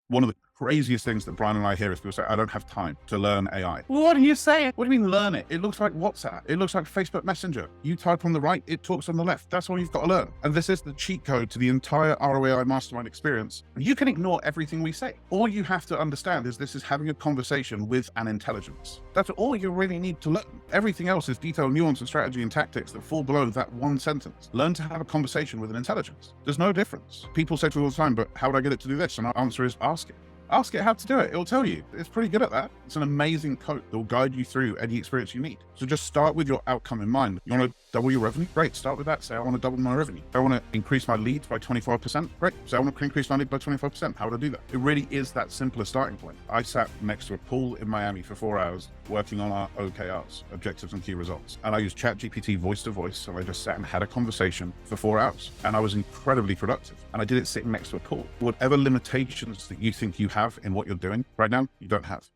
One of the craziest things that Brian and I hear is people say, I don't have time to learn AI. What are you saying? What do you mean learn it? It looks like WhatsApp. It looks like Facebook Messenger. You type on the right, it talks on the left. That's all you've got to learn. And this is the cheat code to the entire ROAI mastermind experience. You can ignore everything we say. All you have to understand is this is having a conversation with an intelligence. That's all you really need to learn. Everything else is detail, nuance, and strategy and tactics that fall below that one sentence. Learn to have a conversation with an intelligence. There's no difference. People say to me all the time, but how would I get it to do this? And our answer is ask it. Ask it how to do it. It'll tell you. It's pretty good at that. It's an amazing code that will guide you through any experience you need. So just start with your outcome in mind. You want to double your revenue? Great. Start with that. Say, I want to double my revenue. I want to increase my leads by 25%. Great. Say, I want to increase my lead by 25%. How would I do that? It really is that simpler starting point. I sat next to a pool in Miami for 4 hours working on our OKRs, objectives and key results. And I used ChatGPT voice to voice. So I just sat and had a conversation for 4 hours and I was incredibly productive. And I did it sitting next to a pool. Whatever limitations that you think you have in what you're doing right now, you don't have.